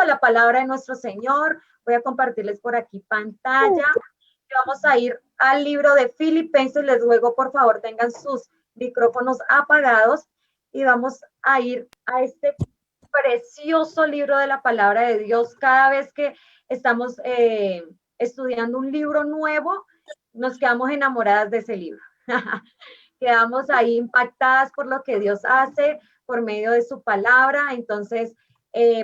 a la palabra de nuestro Señor. Voy a compartirles por aquí pantalla. Vamos a ir al libro de Filipenses. Les ruego, por favor, tengan sus micrófonos apagados y vamos a ir a este precioso libro de la palabra de Dios. Cada vez que estamos estudiando un libro nuevo, nos quedamos enamoradas de ese libro. Quedamos ahí impactadas por lo que Dios hace por medio de su palabra. Entonces,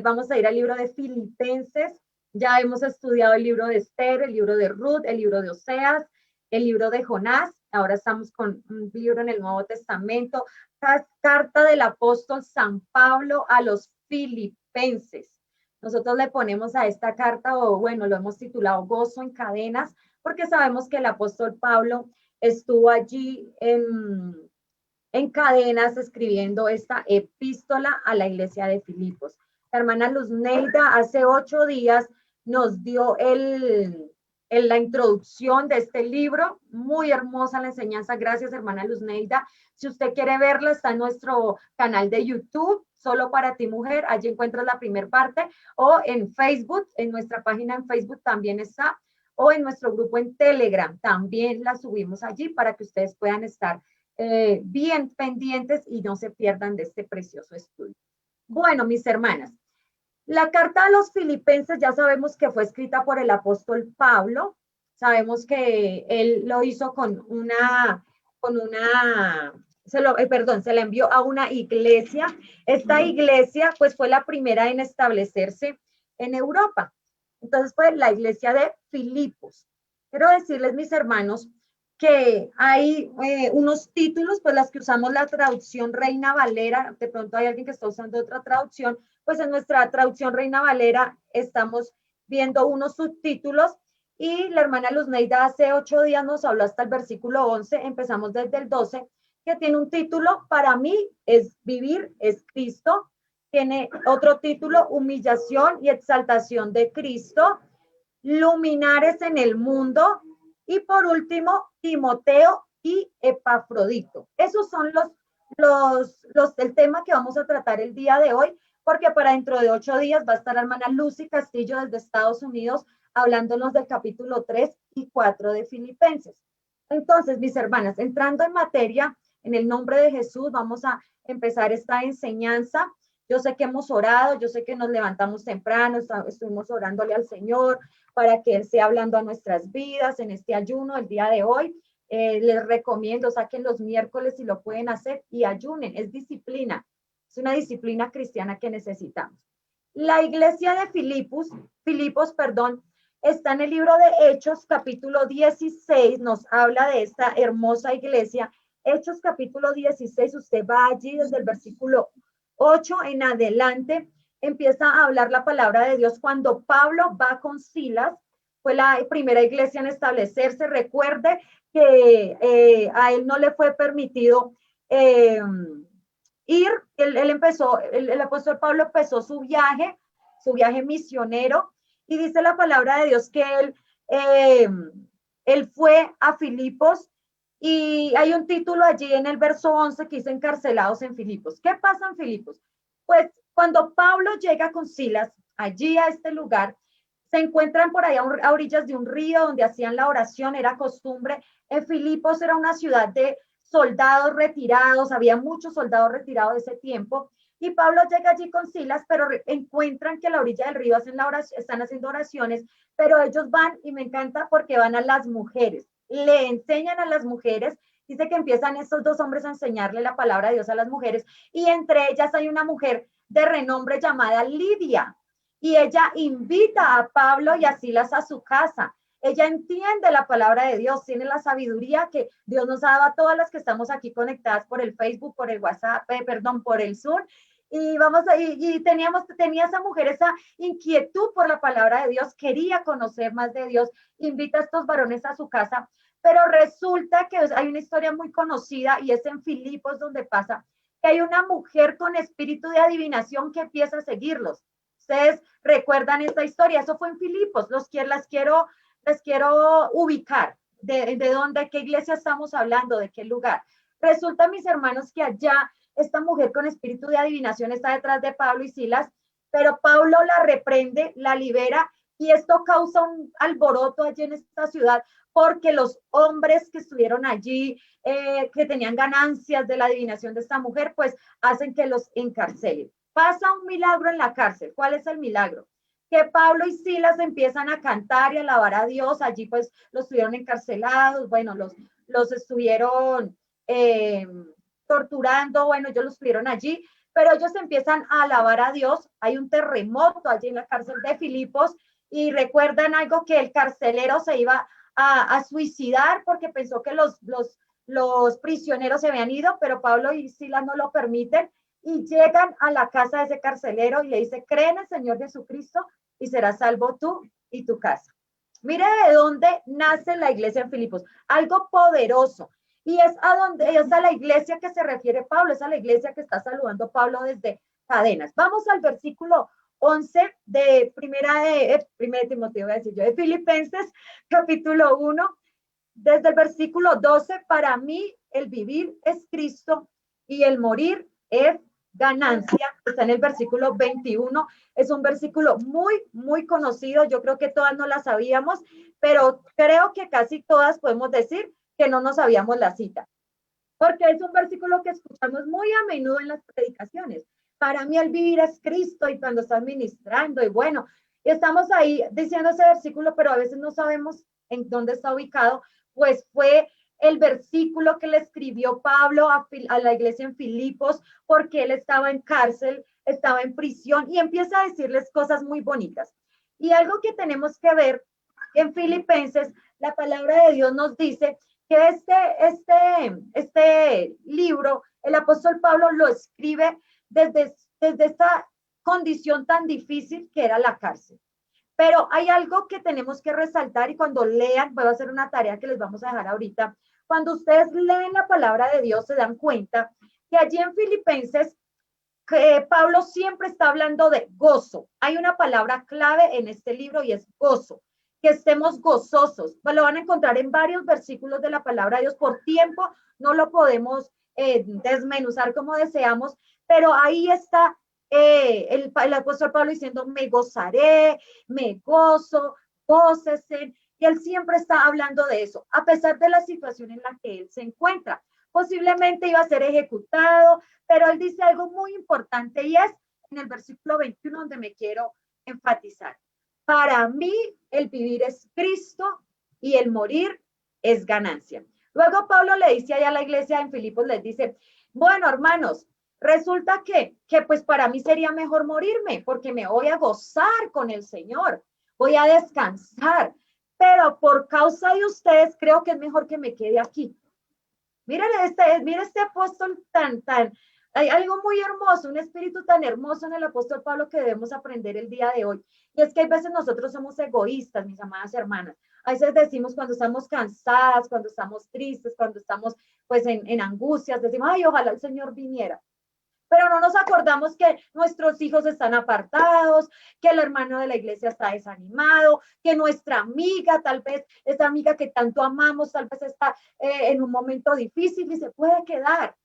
vamos a ir al libro de Filipenses. Ya hemos estudiado el libro de Esther, el libro de Ruth, el libro de Oseas, el libro de Jonás. Ahora estamos con un libro en el Nuevo Testamento, carta del apóstol San Pablo a los Filipenses. Nosotros le ponemos a esta carta, o bueno, lo hemos titulado Gozo en Cadenas, porque sabemos que el apóstol Pablo estuvo allí en cadenas escribiendo esta epístola a la iglesia de Filipos. La hermana Luz Neida hace 8 días nos dio la introducción de este libro, muy hermosa la enseñanza, gracias hermana Luz Neida. Si usted quiere verla, está en nuestro canal de YouTube, Solo para ti Mujer, allí encuentras la primera parte, o en Facebook, en nuestra página en Facebook también está, o en nuestro grupo en Telegram, también la subimos allí para que ustedes puedan estar bien pendientes y no se pierdan de este precioso estudio. Bueno, mis hermanas, la carta a los Filipenses ya sabemos que fue escrita por el apóstol Pablo. Sabemos que él lo hizo se la envió a una iglesia. Esta iglesia pues fue la primera en establecerse en Europa. Entonces fue la iglesia de Filipos. Quiero decirles, mis hermanos, que hay unos títulos, pues las que usamos la traducción Reina Valera, de pronto hay alguien que está usando otra traducción, pues en nuestra traducción Reina Valera estamos viendo unos subtítulos y la hermana Luz Neida hace 8 días nos habló hasta el versículo 11, empezamos desde el 12, que tiene un título, para mí es vivir, es Cristo, tiene otro título, humillación y exaltación de Cristo, luminares en el mundo, y por último, Timoteo y Epafrodito. Esos son el tema que vamos a tratar el día de hoy, porque para dentro de 8 días va a estar la hermana Lucy Castillo desde Estados Unidos hablándonos del capítulo 3 y 4 de Filipenses. Entonces, mis hermanas, entrando en materia, en el nombre de Jesús, vamos a empezar esta enseñanza. Yo sé que hemos orado, yo sé que nos levantamos temprano, estuvimos orándole al Señor para que Él sea hablando a nuestras vidas en este ayuno el día de hoy. Les recomiendo, saquen los miércoles si lo pueden hacer y ayunen, es disciplina, es una disciplina cristiana que necesitamos. La iglesia de Filipos, está en el libro de Hechos, capítulo 16, nos habla de esta hermosa iglesia. Hechos, capítulo 16, usted va allí desde el versículo 8 en adelante, empieza a hablar la palabra de Dios cuando Pablo va con Silas, fue la primera iglesia en establecerse. Recuerde que a él no le fue permitido ir, el apóstol Pablo empezó su viaje misionero, y dice la palabra de Dios que él fue a Filipos, y hay un título allí en el verso 11 que dice encarcelados en Filipos. ¿Qué pasa en Filipos? Pues cuando Pablo llega con Silas allí a este lugar, se encuentran por allá a orillas de un río donde hacían la oración, era costumbre. En Filipos era una ciudad de soldados retirados, había muchos soldados retirados de ese tiempo, y Pablo llega allí con Silas, pero encuentran que a la orilla del río están haciendo oraciones, pero ellos van, y me encanta porque van a las mujeres, le enseñan a las mujeres. Dice que empiezan estos 2 hombres a enseñarle la palabra de Dios a las mujeres, y entre ellas hay una mujer de renombre llamada Lidia, y ella invita a Pablo y a Silas a su casa. Ella entiende la palabra de Dios, tiene la sabiduría que Dios nos ha dado a todas las que estamos aquí conectadas por el Facebook, por el WhatsApp, por el Zoom. Y tenía esa mujer esa inquietud por la palabra de Dios, quería conocer más de Dios, invita a estos varones a su casa, pero resulta que hay una historia muy conocida, y es en Filipos donde pasa que hay una mujer con espíritu de adivinación que empieza a seguirlos. Ustedes recuerdan esta historia, eso fue en Filipos. Les quiero ubicar de dónde, qué iglesia estamos hablando, de qué lugar. Resulta, mis hermanos, que allá esta mujer con espíritu de adivinación está detrás de Pablo y Silas, pero Pablo la reprende, la libera, y esto causa un alboroto allí en esta ciudad, porque los hombres que estuvieron allí, que tenían ganancias de la adivinación de esta mujer, pues hacen que los encarcelen. Pasa un milagro en la cárcel. ¿Cuál es el milagro? Que Pablo y Silas empiezan a cantar y a alabar a Dios. Allí pues los tuvieron encarcelados, bueno, los estuvieron torturando, bueno, ellos los tuvieron allí, pero ellos empiezan a alabar a Dios. Hay un terremoto allí en la cárcel de Filipos y recuerdan algo, que el carcelero se iba a suicidar porque pensó que los prisioneros se habían ido, pero Pablo y Silas no lo permiten y llegan a la casa de ese carcelero y le dice, cree en el Señor Jesucristo y serás salvo tú y tu casa. Mire de dónde nace la iglesia en Filipos, algo poderoso. Y es a la iglesia que se refiere Pablo, es a la iglesia que está saludando Pablo desde cadenas. Vamos al versículo 11 de primera de Timoteo, voy a decir yo, de Filipenses, capítulo 1, desde el versículo 12, para mí el vivir es Cristo y el morir es ganancia. Está en el versículo 21, es un versículo muy conocido, yo creo que todas no la sabíamos, pero creo que casi todas podemos decir que no nos sabíamos la cita, porque es un versículo que escuchamos muy a menudo en las predicaciones. Para mí el vivir es Cristo, y cuando estás ministrando, y bueno, estamos ahí diciendo ese versículo, pero a veces no sabemos en dónde está ubicado, pues fue el versículo que le escribió Pablo a la iglesia en Filipos, porque él estaba en cárcel, estaba en prisión, y empieza a decirles cosas muy bonitas. Y algo que tenemos que ver en Filipenses, la palabra de Dios nos dice que este libro, el apóstol Pablo lo escribe desde esta condición tan difícil que era la cárcel. Pero hay algo que tenemos que resaltar, y cuando lean, voy a hacer una tarea que les vamos a dejar ahorita, cuando ustedes leen la palabra de Dios se dan cuenta que allí en Filipenses, que Pablo siempre está hablando de gozo. Hay una palabra clave en este libro y es gozo, que estemos gozosos. Pues lo van a encontrar en varios versículos de la palabra de Dios. Por tiempo no lo podemos desmenuzar como deseamos, pero ahí está el apóstol Pablo diciendo, me gozaré, me gozo, gócesen. Y él siempre está hablando de eso, a pesar de la situación en la que él se encuentra. Posiblemente iba a ser ejecutado, pero él dice algo muy importante, y es en el versículo 21 donde me quiero enfatizar. Para mí el vivir es Cristo y el morir es ganancia. Luego Pablo le dice allá a la iglesia en Filipos, les dice, bueno, hermanos, resulta que pues para mí sería mejor morirme, porque me voy a gozar con el Señor, voy a descansar, pero por causa de ustedes creo que es mejor que me quede aquí. Miren este apóstol hay algo muy hermoso, un espíritu tan hermoso en el apóstol Pablo que debemos aprender el día de hoy. Y es que hay veces nosotros somos egoístas, mis amadas hermanas. A veces decimos cuando estamos cansadas, cuando estamos tristes, cuando estamos pues en angustias, decimos, ay, ojalá el Señor viniera. Pero no nos acordamos que nuestros hijos están apartados, que el hermano de la iglesia está desanimado, que nuestra amiga, tal vez esa amiga que tanto amamos, tal vez está en un momento difícil y se puede quedar.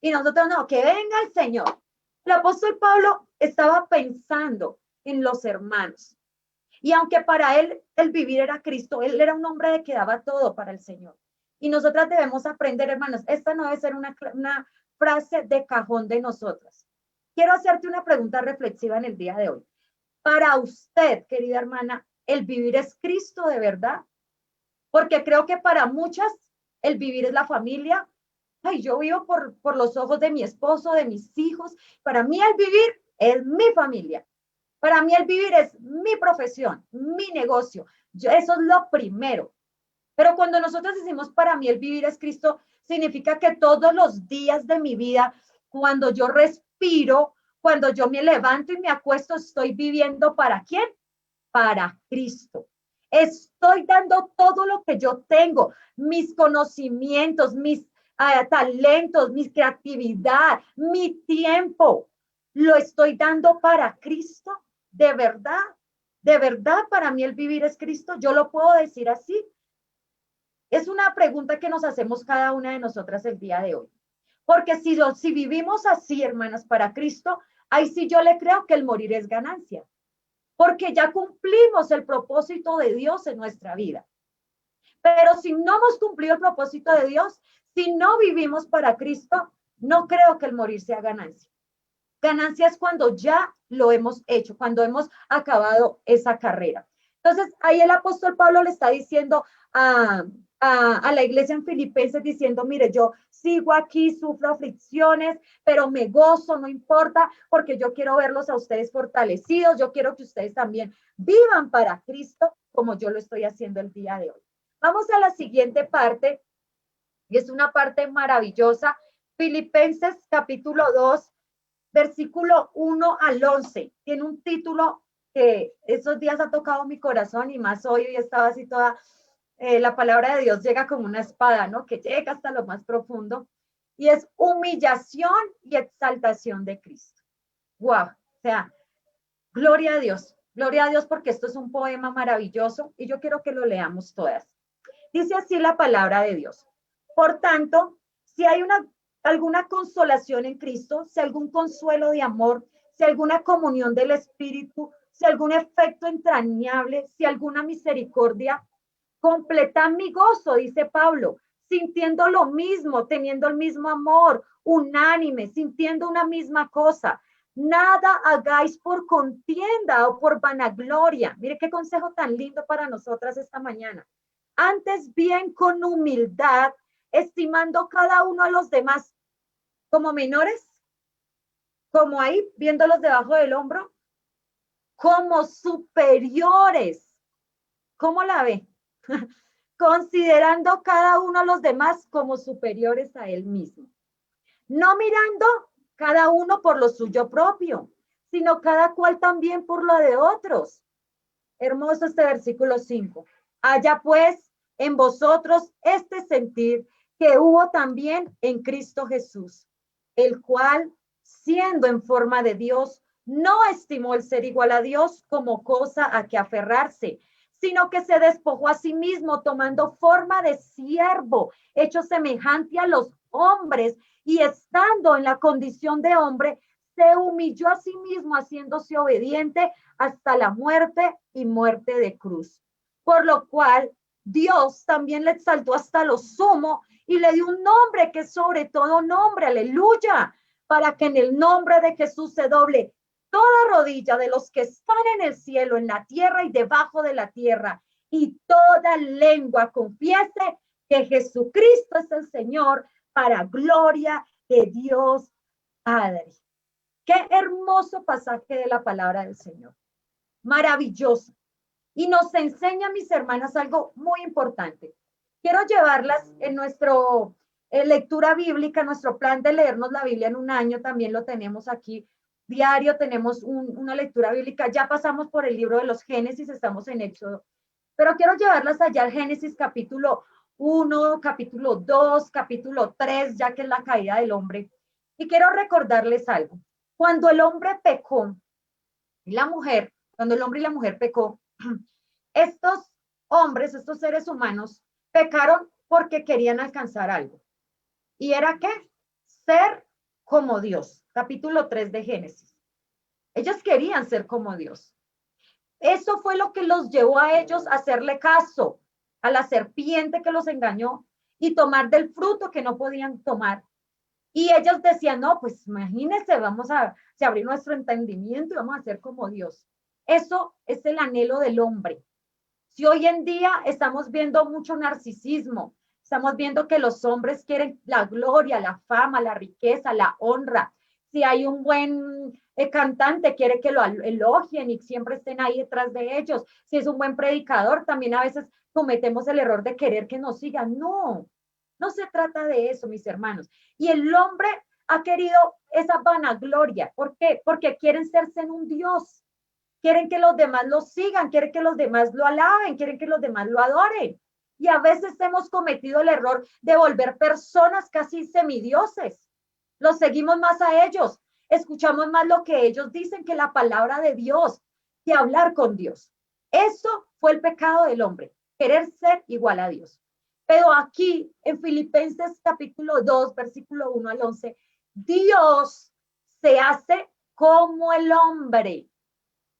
Y nosotros no, que venga el Señor. El apóstol Pablo estaba pensando en los hermanos. Y aunque para él el vivir era Cristo, él era un hombre de que daba todo para el Señor. Y nosotras debemos aprender, hermanos, esta no debe ser una frase de cajón de nosotras. Quiero hacerte una pregunta reflexiva en el día de hoy. Para usted, querida hermana, ¿el vivir es Cristo de verdad? Porque creo que para muchas el vivir es la familia. Ay, yo vivo por los ojos de mi esposo, de mis hijos. Para mí el vivir es mi familia. Para mí el vivir es mi profesión, mi negocio. Eso es lo primero. Pero cuando nosotros decimos para mí el vivir es Cristo, significa que todos los días de mi vida, cuando yo respiro, cuando yo me levanto y me acuesto, estoy viviendo ¿para quién? Para Cristo. Estoy dando todo lo que yo tengo, mis conocimientos, mis talentos, mi creatividad, mi tiempo. ¿Lo estoy dando para Cristo? ¿De verdad? ¿De verdad para mí el vivir es Cristo? ¿Yo lo puedo decir así? Es una pregunta que nos hacemos cada una de nosotras el día de hoy. Porque si vivimos así, hermanas, para Cristo, ahí sí yo le creo que el morir es ganancia, porque ya cumplimos el propósito de Dios en nuestra vida. Pero si no hemos cumplido el propósito de Dios, si no vivimos para Cristo, no creo que el morir sea ganancia. Ganancia es cuando ya lo hemos hecho, cuando hemos acabado esa carrera. Entonces, ahí el apóstol Pablo le está diciendo a la iglesia en Filipenses, diciendo, mire, yo sigo aquí, sufro aflicciones, pero me gozo, no importa, porque yo quiero verlos a ustedes fortalecidos, yo quiero que ustedes también vivan para Cristo como yo lo estoy haciendo el día de hoy. Vamos a la siguiente parte, y es una parte maravillosa. Filipenses capítulo 2, versículo 1 al 11. Tiene un título que esos días ha tocado mi corazón y más hoy estaba así toda, la palabra de Dios llega como una espada, ¿no? Que llega hasta lo más profundo. Y es humillación y exaltación de Cristo. ¡Wow! O sea, gloria a Dios. Gloria a Dios porque esto es un poema maravilloso y yo quiero que lo leamos todas. Dice así la palabra de Dios. Por tanto, si hay alguna consolación en Cristo, si algún consuelo de amor, si alguna comunión del Espíritu, si algún efecto entrañable, si alguna misericordia, completad mi gozo, dice Pablo, sintiendo lo mismo, teniendo el mismo amor, unánime, sintiendo una misma cosa. Nada hagáis por contienda o por vanagloria. Mire qué consejo tan lindo para nosotras esta mañana. Antes bien con humildad, estimando cada uno a los demás como menores, como ahí viéndolos debajo del hombro, como superiores. ¿Cómo la ve? Considerando cada uno a los demás como superiores a él mismo. No mirando cada uno por lo suyo propio, sino cada cual también por lo de otros. Hermoso este versículo 5. Haya pues en vosotros este sentir que hubo también en Cristo Jesús, el cual, siendo en forma de Dios, no estimó el ser igual a Dios como cosa a que aferrarse, sino que se despojó a sí mismo, tomando forma de siervo, hecho semejante a los hombres, y estando en la condición de hombre, se humilló a sí mismo, haciéndose obediente hasta la muerte y muerte de cruz. Por lo cual Dios también le exaltó hasta lo sumo y le dio un nombre que es sobre todo nombre, aleluya, para que en el nombre de Jesús se doble toda rodilla de los que están en el cielo, en la tierra y debajo de la tierra, y toda lengua confiese que Jesucristo es el Señor, para gloria de Dios Padre. Qué hermoso pasaje de la palabra del Señor. Maravilloso. Y nos enseña, mis hermanas, algo muy importante. Quiero llevarlas en nuestro lectura bíblica, nuestro plan de leernos la Biblia en un año, también lo tenemos aquí. Diario tenemos una lectura bíblica. Ya pasamos por el libro de los Génesis, estamos en Éxodo. Pero quiero llevarlas allá al Génesis capítulo 1, capítulo 2, capítulo 3, ya que es la caída del hombre. Y quiero recordarles algo. Cuando el hombre pecó, y la mujer, cuando el hombre y la mujer pecó, estos hombres, estos seres humanos, pecaron porque querían alcanzar algo. ¿Y era qué? Ser como Dios. Capítulo 3 de Génesis. Ellos querían ser como Dios. Eso fue lo que los llevó a ellos a hacerle caso a la serpiente que los engañó y tomar del fruto que no podían tomar. Y ellos decían, no, pues imagínense, vamos a abrir nuestro entendimiento y vamos a ser como Dios. Eso es el anhelo del hombre. Si hoy en día estamos viendo mucho narcisismo, estamos viendo que los hombres quieren la gloria, la fama, la riqueza, la honra. Si hay un buen cantante, quiere que lo elogien y siempre estén ahí detrás de ellos. Si es un buen predicador, también a veces cometemos el error de querer que nos sigan. No, no se trata de eso, mis hermanos. Y el hombre ha querido esa vanagloria. ¿Por qué? Porque quieren serse en un Dios. Quieren que los demás lo sigan, quieren que los demás lo alaben, quieren que los demás lo adoren. Y a veces hemos cometido el error de volver personas casi semidioses. Los seguimos más a ellos, escuchamos más lo que ellos dicen que la palabra de Dios, que hablar con Dios. Eso fue el pecado del hombre, querer ser igual a Dios. Pero aquí en Filipenses capítulo 2, versículo 1 al 11, Dios se hace como el hombre.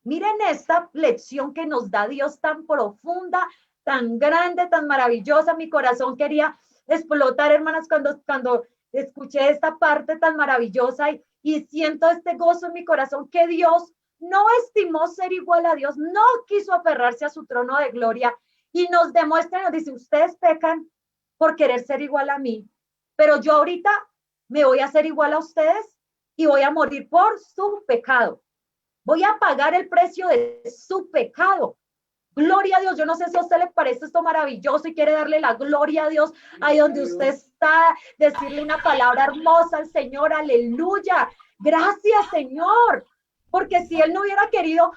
Miren esta lección que nos da Dios tan profunda, tan grande, tan maravillosa. Mi corazón quería explotar, hermanas, cuando escuché esta parte tan maravillosa y siento este gozo en mi corazón que Dios no estimó ser igual a Dios, no quiso aferrarse a su trono de gloria y nos demuestra, nos dice, ustedes pecan por querer ser igual a mí, pero yo ahorita me voy a hacer igual a ustedes y voy a morir por su pecado. Voy a pagar el precio de su pecado. Gloria a Dios. Yo no sé si a usted le parece esto maravilloso y quiere darle la gloria a Dios ahí donde usted está, decirle una palabra hermosa al Señor. Aleluya. Gracias, Señor. Porque si Él no hubiera querido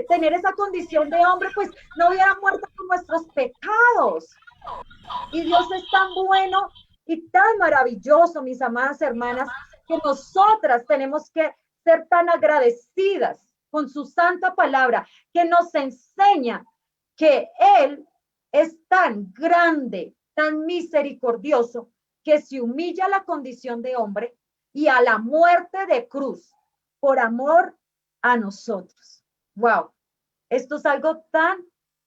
tener esa condición de hombre, pues no hubiera muerto por nuestros pecados. Y Dios es tan bueno y tan maravilloso, mis amadas hermanas, que nosotras tenemos que ser tan agradecidas con su santa palabra, que nos enseña que Él es tan grande, tan misericordioso, que se humilla a la condición de hombre y a la muerte de cruz por amor a nosotros. ¡Wow! Esto es algo tan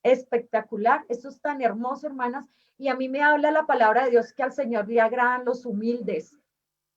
espectacular, esto es tan hermoso, hermanas, y a mí me habla la palabra de Dios que al Señor le agradan los humildes.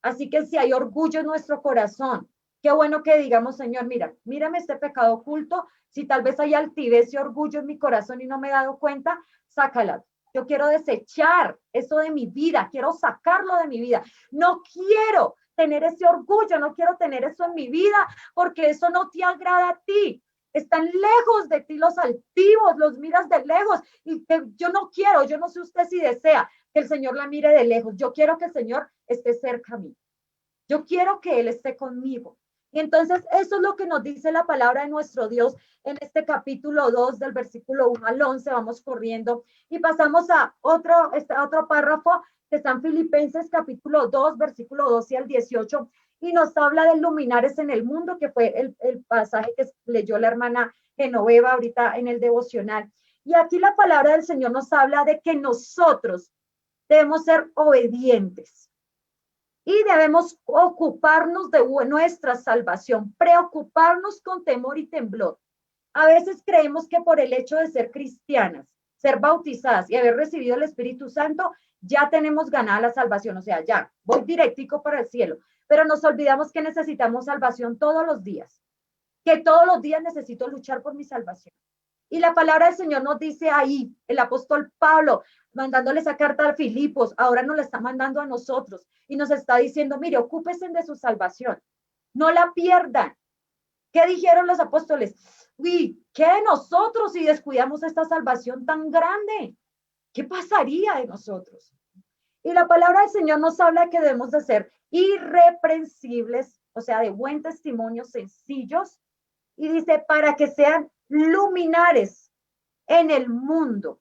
Así que si hay orgullo en nuestro corazón, qué bueno que digamos, Señor, mírame este pecado oculto. Si tal vez hay altivez y orgullo en mi corazón y no me he dado cuenta, sácala. Yo quiero desechar eso de mi vida, quiero sacarlo de mi vida. No quiero tener ese orgullo, no quiero tener eso en mi vida, porque eso no te agrada a ti. Están lejos de ti los altivos, los miras de lejos. Y yo no quiero, yo no sé usted si desea que el Señor la mire de lejos. Yo quiero que el Señor esté cerca a mí. Yo quiero que Él esté conmigo. Y entonces eso es lo que nos dice la palabra de nuestro Dios en este capítulo 2 del versículo 1 al 11. Vamos corriendo y pasamos a otro párrafo que está en Filipenses capítulo 2, versículo 12 al 18. Y nos habla de luminares en el mundo, que fue el pasaje que leyó la hermana Genoveva ahorita en el devocional. Y aquí la palabra del Señor nos habla de que nosotros debemos ser obedientes y debemos ocuparnos de nuestra salvación, preocuparnos con temor y temblor. A veces creemos que por el hecho de ser cristianas, ser bautizadas y haber recibido el Espíritu Santo, ya tenemos ganada la salvación, o sea, ya voy directico para el cielo, pero nos olvidamos que necesitamos salvación todos los días, que todos los días necesito luchar por mi salvación. Y la palabra del Señor nos dice ahí, el apóstol Pablo, mandándole esa carta a Filipos, ahora nos la está mandando a nosotros y nos está diciendo, mire, ocúpense de su salvación, no la pierdan. ¿Qué dijeron los apóstoles? Uy, ¿qué nosotros si descuidamos esta salvación tan grande? ¿Qué pasaría de nosotros? Y la palabra del Señor nos habla que debemos de ser irreprensibles, o sea, de buen testimonio, sencillos, y dice, para que sean luminares en el mundo,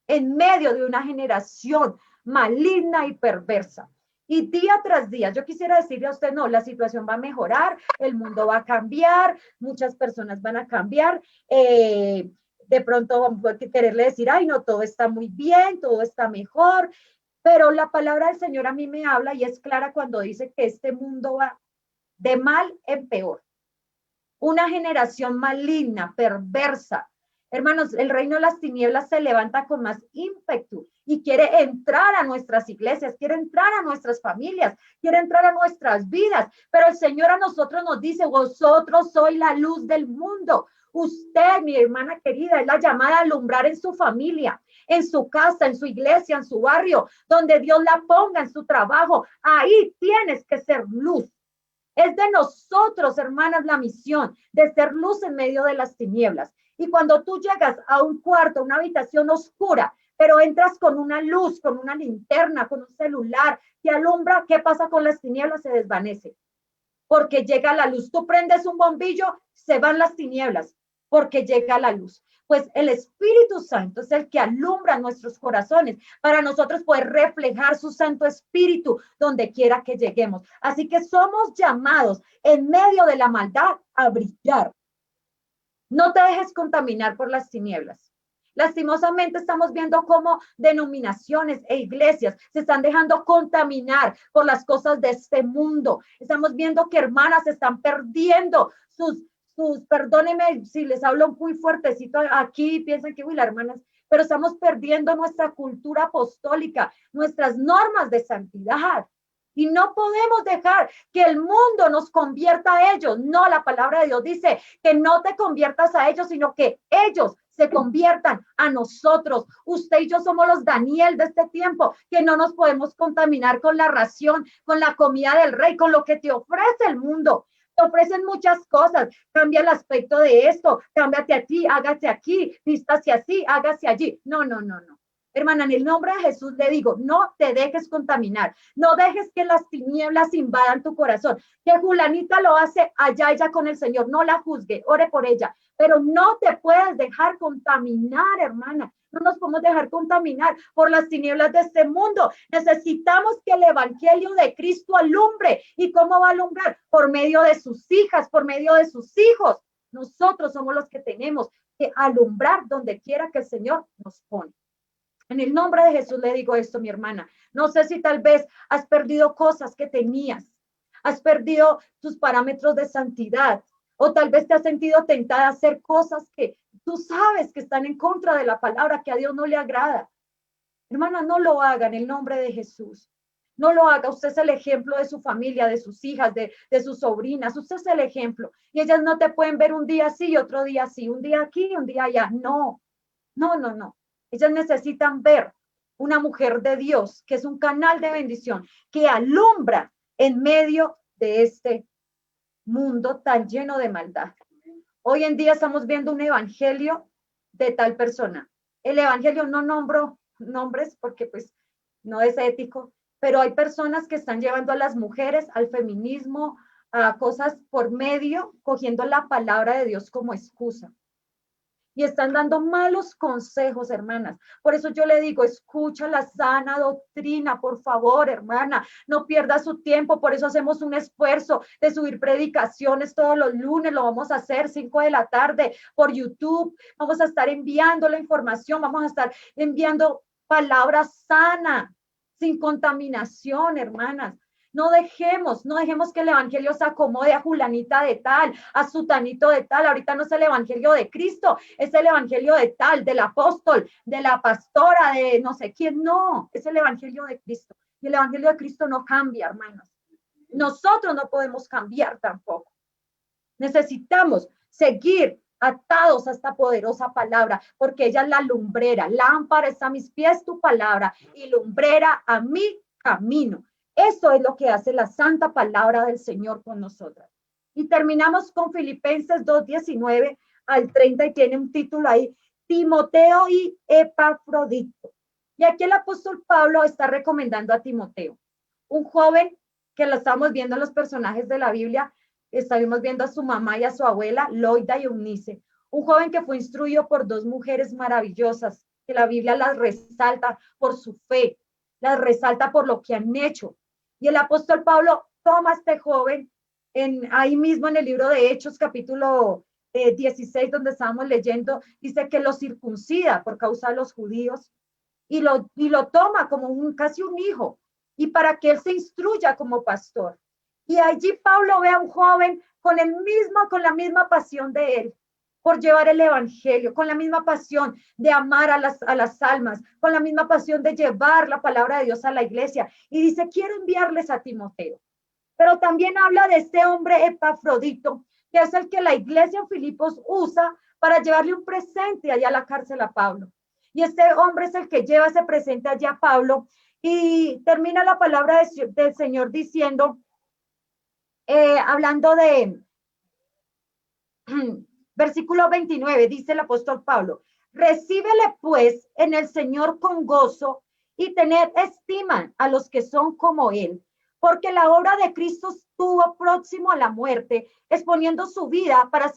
en medio de una generación maligna y perversa. Y día tras día, yo quisiera decirle a usted, no, la situación va a mejorar, el mundo va a cambiar, muchas personas van a cambiar. De pronto vamos a quererle decir, ay, no, todo está muy bien, todo está mejor. Pero la palabra del Señor a mí me habla y es clara cuando dice que este mundo va de mal en peor. Una generación maligna, perversa. Hermanos, el reino de las tinieblas se levanta con más ímpetu y quiere entrar a nuestras iglesias, quiere entrar a nuestras familias, quiere entrar a nuestras vidas. Pero el Señor a nosotros nos dice, vosotros sois la luz del mundo. Usted, mi hermana querida, es la llamada a alumbrar en su familia, en su casa, en su iglesia, en su barrio, donde Dios la ponga, en su trabajo. Ahí tienes que ser luz. Es de nosotros, hermanas, la misión de ser luz en medio de las tinieblas. Y cuando tú llegas a un cuarto, una habitación oscura, pero entras con una luz, con una linterna, con un celular que alumbra, ¿qué pasa con las tinieblas? Se desvanece. Porque llega la luz. Tú prendes un bombillo, se van las tinieblas, porque llega la luz. Pues el Espíritu Santo es el que alumbra nuestros corazones para nosotros poder reflejar su Santo Espíritu donde quiera que lleguemos. Así que somos llamados en medio de la maldad a brillar. No te dejes contaminar por las tinieblas. Lastimosamente estamos viendo cómo denominaciones e iglesias se están dejando contaminar por las cosas de este mundo. Estamos viendo que hermanas están perdiendo perdónenme si les hablo muy fuertecito aquí, piensan que, uy, las hermanas, pero estamos perdiendo nuestra cultura apostólica, nuestras normas de santidad. Y no podemos dejar que el mundo nos convierta a ellos. No, la palabra de Dios dice que no te conviertas a ellos, sino que ellos se conviertan a nosotros. Usted y yo somos los Daniel de este tiempo, que no nos podemos contaminar con la ración, con la comida del rey, con lo que te ofrece el mundo. Te ofrecen muchas cosas. Cambia el aspecto de esto, cámbiate aquí, hágase aquí, vístase así, hágase allí. No, no, no, no. Hermana, en el nombre de Jesús le digo, no te dejes contaminar, no dejes que las tinieblas invadan tu corazón, que fulanita lo hace allá ella con el Señor, no la juzgue, ore por ella, pero no te puedes dejar contaminar, hermana, no nos podemos dejar contaminar por las tinieblas de este mundo. Necesitamos que el evangelio de Cristo alumbre. ¿Y cómo va a alumbrar? Por medio de sus hijas, por medio de sus hijos. Nosotros somos los que tenemos que alumbrar donde quiera que el Señor nos pone. En el nombre de Jesús le digo esto, mi hermana. No sé si tal vez has perdido cosas que tenías, has perdido tus parámetros de santidad, o tal vez te has sentido tentada a hacer cosas que tú sabes que están en contra de la palabra, que a Dios no le agrada. Hermana, no lo haga en el nombre de Jesús. No lo haga. Usted es el ejemplo de su familia, de sus hijas, de sus sobrinas. Usted es el ejemplo. Y ellas no te pueden ver un día sí y otro día sí, un día aquí, un día allá. No, no, no, no. Ellas necesitan ver una mujer de Dios, que es un canal de bendición, que alumbra en medio de este mundo tan lleno de maldad. Hoy en día estamos viendo un evangelio de tal persona. El evangelio, no nombro nombres porque pues no es ético, pero hay personas que están llevando a las mujeres al feminismo, a cosas por medio, cogiendo la palabra de Dios como excusa. Y están dando malos consejos, hermanas. Por eso yo le digo, escucha la sana doctrina, por favor, hermana. No pierda su tiempo. Por eso hacemos un esfuerzo de subir predicaciones todos los lunes. Lo vamos a hacer 5 de la tarde por YouTube. Vamos a estar enviando la información. Vamos a estar enviando palabra sana, sin contaminación, hermanas. No dejemos que el evangelio se acomode a fulanita de tal, a sutanito de tal. Ahorita no es el evangelio de Cristo, es el evangelio de tal, del apóstol, de la pastora, de no sé quién. No, es el evangelio de Cristo. Y el evangelio de Cristo no cambia, hermanos. Nosotros no podemos cambiar tampoco. Necesitamos seguir atados a esta poderosa palabra, porque ella es la lumbrera. Lámpara es a mis pies tu palabra y lumbrera a mi camino. Eso es lo que hace la santa palabra del Señor con nosotras. Y terminamos con Filipenses 2:19 al 30 y tiene un título ahí, Timoteo y Epafrodito. Y aquí el apóstol Pablo está recomendando a Timoteo, un joven que lo estamos viendo en los personajes de la Biblia. Estamos viendo a su mamá y a su abuela, Loida y Eunice, un joven que fue instruido por 2 mujeres maravillosas, que la Biblia las resalta por su fe, las resalta por lo que han hecho. Y el apóstol Pablo toma a este joven ahí mismo en el libro de Hechos, capítulo 16, donde estábamos leyendo, dice que lo circuncida por causa de los judíos y lo toma como casi un hijo, y para que él se instruya como pastor. Y allí Pablo ve a un joven con la misma pasión de él, por llevar el evangelio, con la misma pasión de amar a las almas, con la misma pasión de llevar la palabra de Dios a la iglesia. Y dice, quiero enviarles a Timoteo. Pero también habla de este hombre Epafrodito, que es el que la iglesia en Filipos usa para llevarle un presente allá a la cárcel a Pablo. Y este hombre es el que lleva ese presente allá a Pablo. Y termina la palabra del Señor diciendo, hablando de versículo 29, dice el apóstol Pablo, recíbele pues en el Señor con gozo y tened estima a los que son como él, porque la obra de Cristo estuvo próximo a la muerte, exponiendo su vida para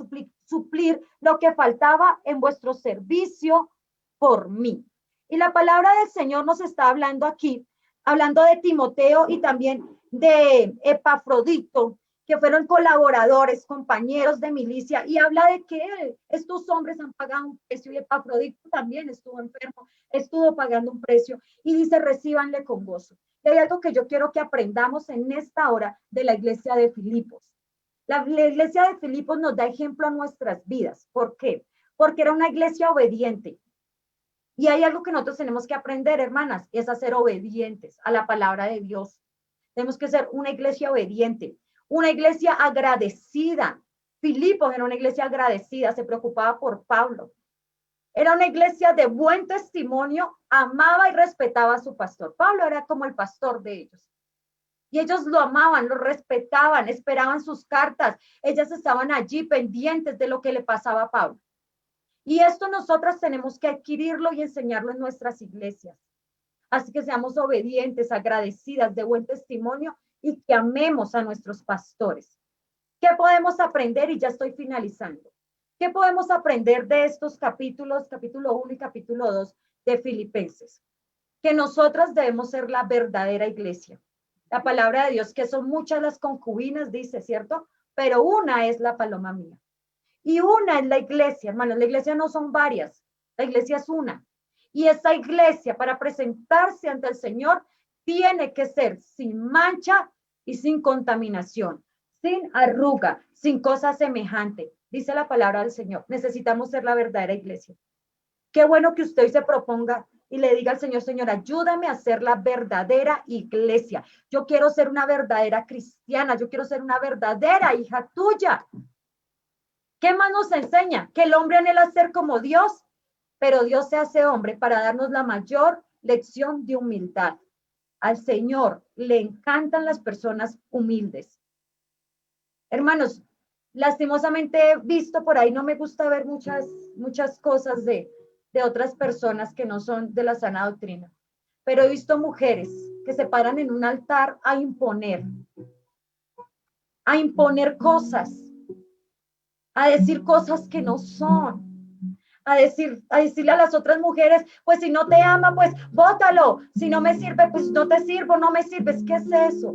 suplir lo que faltaba en vuestro servicio por mí. Y la palabra del Señor nos está hablando aquí, hablando de Timoteo y también de Epafrodito, que fueron colaboradores, compañeros de milicia, y habla de que estos hombres han pagado un precio, y Epafrodito también estuvo enfermo, estuvo pagando un precio, y dice, recíbanle con gozo. Y hay algo que yo quiero que aprendamos en esta hora de la iglesia de Filipos. La iglesia de Filipos nos da ejemplo a nuestras vidas. ¿Por qué? Porque era una iglesia obediente. Y hay algo que nosotros tenemos que aprender, hermanas, es a ser obedientes a la palabra de Dios. Tenemos que ser una iglesia obediente, una iglesia agradecida. Filipos era una iglesia agradecida, se preocupaba por Pablo. Era una iglesia de buen testimonio, amaba y respetaba a su pastor. Pablo era como el pastor de ellos. Y ellos lo amaban, lo respetaban, esperaban sus cartas. Ellas estaban allí pendientes de lo que le pasaba a Pablo. Y esto nosotras tenemos que adquirirlo y enseñarlo en nuestras iglesias. Así que seamos obedientes, agradecidas, de buen testimonio y que amemos a nuestros pastores. ¿Qué podemos aprender? Y ya estoy finalizando. ¿Qué podemos aprender de estos capítulos, capítulo 1 y capítulo 2 de Filipenses? Que nosotras debemos ser la verdadera iglesia. La palabra de Dios, que son muchas las concubinas, dice, ¿cierto? Pero una es la paloma mía. Y una es la iglesia, hermanos. La iglesia no son varias, la iglesia es una. Y esa iglesia, para presentarse ante el Señor, tiene que ser sin mancha y sin contaminación, sin arruga, sin cosa semejante. Dice la palabra del Señor. Necesitamos ser la verdadera iglesia. Qué bueno que usted se proponga y le diga al Señor, Señor, ayúdame a ser la verdadera iglesia. Yo quiero ser una verdadera cristiana. Yo quiero ser una verdadera hija tuya. ¿Qué más nos enseña? Que el hombre anhela ser como Dios, pero Dios se hace hombre para darnos la mayor lección de humildad. Al Señor le encantan las personas humildes. Hermanos, lastimosamente he visto por ahí, no me gusta ver muchas cosas de otras personas que no son de la sana doctrina, pero he visto mujeres que se paran en un altar a imponer cosas, a decir cosas que no son, a decirle a las otras mujeres, pues si no te ama, pues bótalo, si no me sirve, pues no te sirvo, no me sirves. ¿Qué es eso?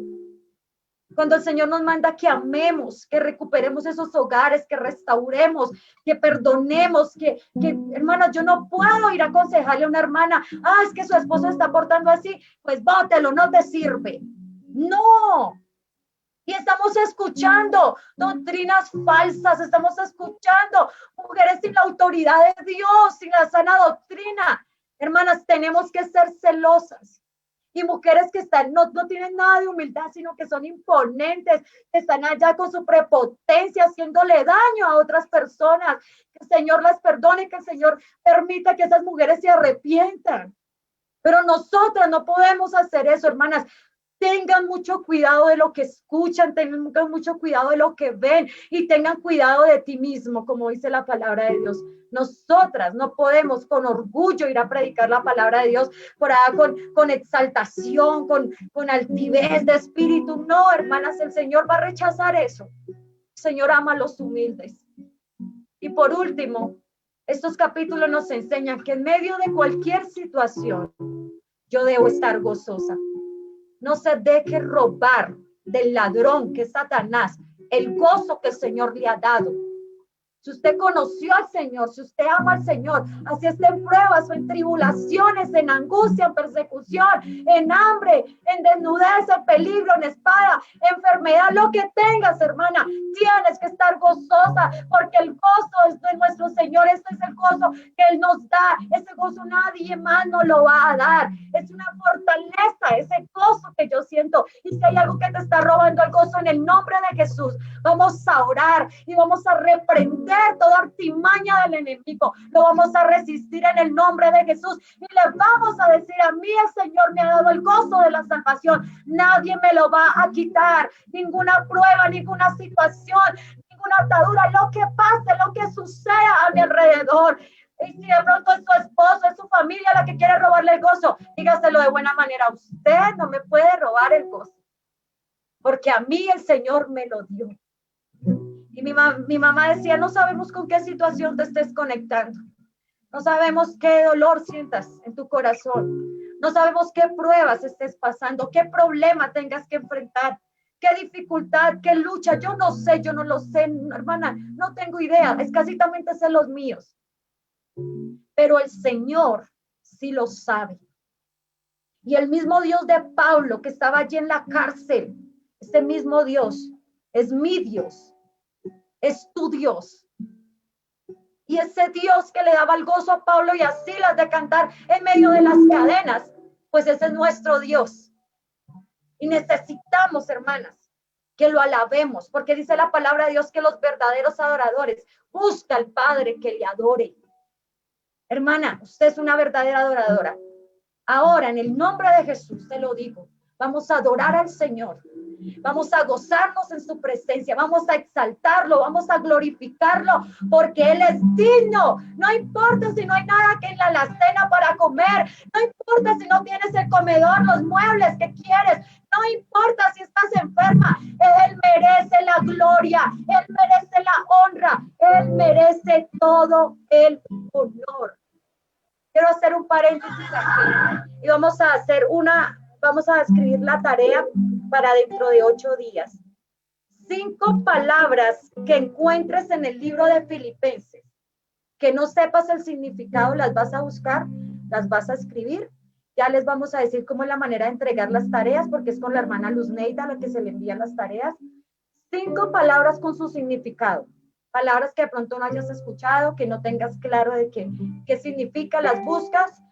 Cuando el Señor nos manda que amemos, que recuperemos esos hogares, que restauremos, que perdonemos, que hermana, yo no puedo ir a aconsejarle a una hermana, es que su esposo está portando así, pues bótelo, no te sirve. No. Y estamos escuchando doctrinas falsas, estamos escuchando mujeres sin la autoridad de Dios, sin la sana doctrina. Hermanas, tenemos que ser celosas. Y mujeres que están, no tienen nada de humildad, sino que son imponentes, que están allá con su prepotencia, haciéndole daño a otras personas. Que el Señor las perdone, que el Señor permita que esas mujeres se arrepientan. Pero nosotras no podemos hacer eso, hermanas. Tengan mucho cuidado de lo que escuchan, tengan mucho cuidado de lo que ven y tengan cuidado de ti mismo, como dice la palabra de Dios. Nosotras no podemos con orgullo ir a predicar la palabra de Dios por allá con exaltación, con altivez de espíritu. No, hermanas, el Señor va a rechazar eso. El Señor ama a los humildes. Y por último, estos capítulos nos enseñan que en medio de cualquier situación, yo debo estar gozosa. No se deje robar del ladrón que es Satanás el gozo que el Señor le ha dado. Si usted conoció al Señor, si usted ama al Señor, así esté en pruebas o en tribulaciones, en angustia, en persecución, en hambre, en desnudez, en peligro, en espada, enfermedad, lo que tengas, hermana, tienes que estar gozosa, porque el gozo es de nuestro Señor. Este es el gozo que Él nos da. Ese gozo nadie más nos lo va a dar. Es una fortaleza, ese gozo que yo siento. Y si hay algo que te está robando el gozo, en el nombre de Jesús, vamos a orar y vamos a reprender toda artimaña del enemigo. Lo vamos a resistir en el nombre de Jesús y le vamos a decir: a mí el Señor me ha dado el gozo de la salvación, nadie me lo va a quitar, ninguna prueba, ninguna situación, ninguna atadura, lo que pase, lo que suceda a mi alrededor. Y si de pronto es su esposo, es su familia la que quiere robarle el gozo, dígaselo de buena manera: usted no me puede robar el gozo, porque a mí el Señor me lo dio. Y mi mamá decía: no sabemos con qué situación te estés conectando. No sabemos qué dolor sientas en tu corazón. No sabemos qué pruebas estés pasando, qué problema tengas que enfrentar. qué dificultad, qué lucha, yo no sé, yo no lo sé, hermana, no tengo idea, escasitamente sé los míos, pero el Señor sí lo sabe. Y el mismo Dios de Pablo que estaba allí en la cárcel, ese mismo Dios es mi Dios, es tu Dios. Y ese Dios que le daba el gozo a Pablo y a Silas de cantar en medio de las cadenas, pues ese es nuestro Dios. Y necesitamos, hermanas, que lo alabemos, porque dice la palabra de Dios que los verdaderos adoradores busca al Padre que le adore. Hermana, usted es una verdadera adoradora. Ahora, en el nombre de Jesús, te lo digo, vamos a adorar al Señor. Vamos a gozarnos en su presencia, vamos a exaltarlo, vamos a glorificarlo, porque Él es digno. No importa si no hay nada que en la alacena para comer, no importa si no tienes el comedor, los muebles que quieres, no importa si estás enferma, Él merece la gloria, Él merece la honra, Él merece todo el honor. Quiero hacer un paréntesis aquí y vamos a escribir la tarea para dentro de 8 días. 5 palabras que encuentres en el libro de Filipenses, que no sepas el significado, las vas a buscar, las vas a escribir. Ya les vamos a decir cómo es la manera de entregar las tareas, porque es con la hermana Luz Neida a la que se le envían las tareas. 5 palabras con su significado. Palabras que de pronto no hayas escuchado, que no tengas claro de qué significa, las buscas,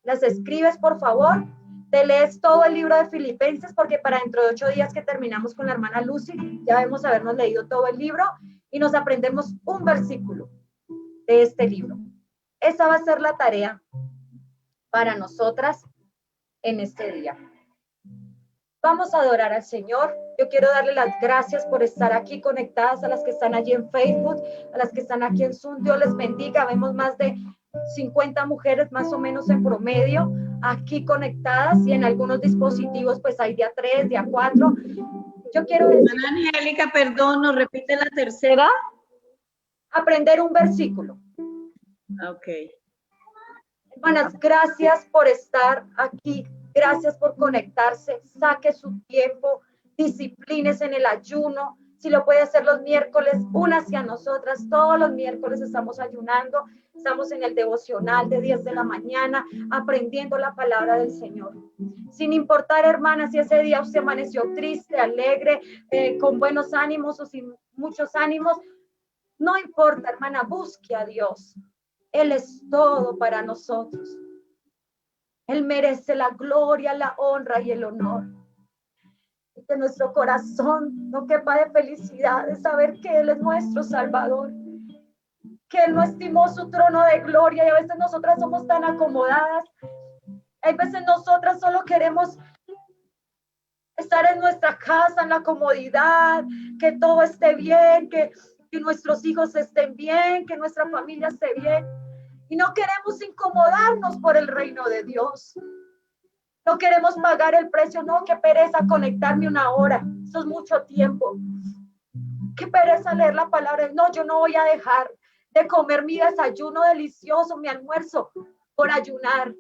las escribes, por favor. Te lees todo el libro de Filipenses, porque para dentro de 8 días que terminamos con la hermana Lucy, ya debemos habernos leído todo el libro y nos aprendemos un versículo de este libro. Esa va a ser la tarea para nosotras en este día. Vamos a adorar al Señor. Yo quiero darle las gracias por estar aquí conectadas, a las que están allí en Facebook, a las que están aquí en Zoom. Dios les bendiga. Vemos más de 50 mujeres más o menos en promedio aquí conectadas, y en algunos dispositivos pues hay día 3, día 4. Yo quiero decir, Angélica, perdón, ¿nos repite la tercera? Aprender un versículo. Ok. Hermanas, gracias por estar aquí. Gracias por conectarse. Saque su tiempo. Disciplines en el ayuno. Si lo puede hacer los miércoles, únase a nosotras. Todos los miércoles estamos ayunando. Estamos en el devocional de 10 de la mañana, aprendiendo la palabra del Señor. Sin importar, hermanas, si ese día usted amaneció triste, alegre, con buenos ánimos o sin muchos ánimos, no importa, hermana, busque a Dios. Él es todo para nosotros. Él merece la gloria, la honra y el honor. Y que nuestro corazón no quepa de felicidad de saber que Él es nuestro Salvador, que Él no estimó su trono de gloria, y a veces nosotras somos tan acomodadas. Hay veces nosotras solo queremos estar en nuestra casa, en la comodidad, que todo esté bien, que nuestros hijos estén bien, que nuestra familia esté bien. Y no queremos incomodarnos por el reino de Dios. No queremos pagar el precio. No, qué pereza conectarme 1 hora. Eso es mucho tiempo. Qué pereza leer la palabra. No, yo no voy a dejar de comer mi desayuno delicioso, mi almuerzo, por ayunar.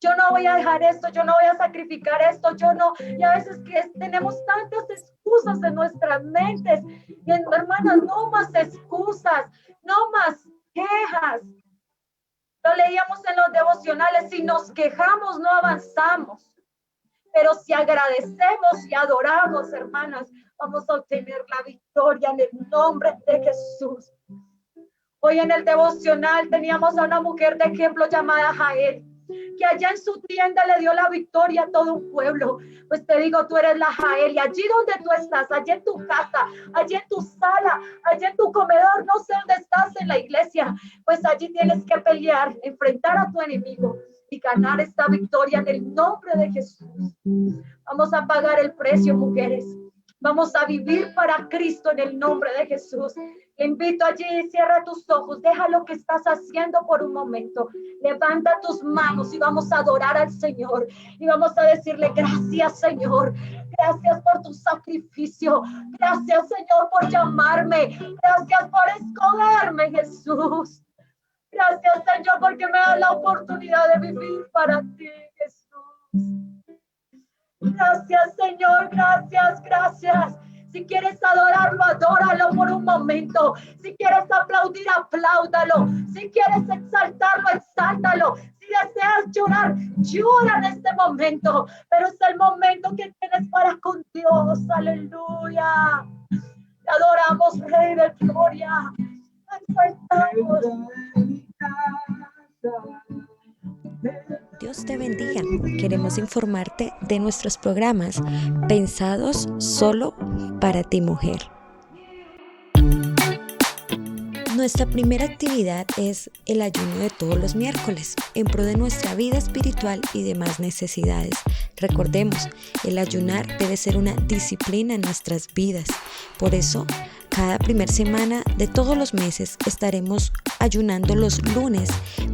Yo no voy a dejar esto, yo no voy a sacrificar esto, yo no. Y a veces que tenemos tantas excusas en nuestras mentes. Y hermanas, no más excusas, no más quejas. Lo leíamos en los devocionales. Si nos quejamos, no avanzamos. Pero si agradecemos y adoramos, hermanas, vamos a obtener la victoria en el nombre de Jesús. Hoy en el devocional teníamos a una mujer de ejemplo llamada Jael, que allá en su tienda le dio la victoria a todo un pueblo. Pues te digo, tú eres la Jael, y allí donde tú estás, allí en tu casa, allí en tu sala, allí en tu comedor, no sé dónde estás en la iglesia, pues allí tienes que pelear, enfrentar a tu enemigo y ganar esta victoria en el nombre de Jesús. Vamos a pagar el precio, mujeres. Vamos a vivir para Cristo en el nombre de Jesús. Te invito allí, cierra tus ojos, deja lo que estás haciendo por un momento. Levanta tus manos y vamos a adorar al Señor. Y vamos a decirle, gracias, Señor. Gracias por tu sacrificio. Gracias, Señor, por llamarme. Gracias por escogerme, Jesús. Gracias, Señor, porque me da la oportunidad de vivir para ti, Jesús. Gracias, Señor, gracias, gracias. Si quieres adorarlo, adóralo por un momento. Si quieres aplaudir, apláudalo. Si quieres exaltarlo, exáltalo. Si deseas llorar, llora en este momento. Pero es el momento que tienes para con Dios. Aleluya. Te adoramos, Rey de Gloria. Exaltamos. Dios te bendiga. Queremos informarte de nuestros programas pensados solo para ti, mujer. Nuestra primera actividad es el ayuno de todos los miércoles, en pro de nuestra vida espiritual y demás necesidades. Recordemos, el ayunar debe ser una disciplina en nuestras vidas. Por eso, cada primera semana de todos los meses estaremos ayunando los lunes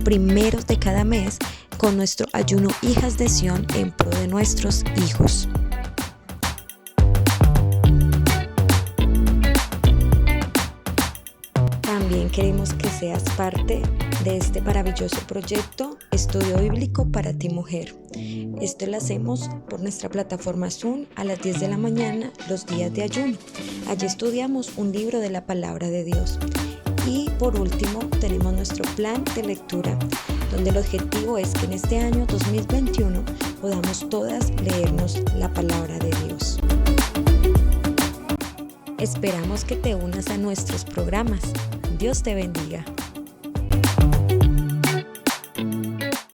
primeros de cada mes con nuestro ayuno Hijas de Sión en pro de nuestros hijos. También queremos que seas parte de este maravilloso proyecto Estudio Bíblico para ti, mujer. Esto lo hacemos por nuestra plataforma Zoom a las 10 de la mañana los días de ayuno. Allí estudiamos un libro de la Palabra de Dios. Y por último tenemos nuestro plan de lectura, donde el objetivo es que en este año 2021 podamos todas leernos la Palabra de Dios. Esperamos que te unas a nuestros programas. Dios te bendiga.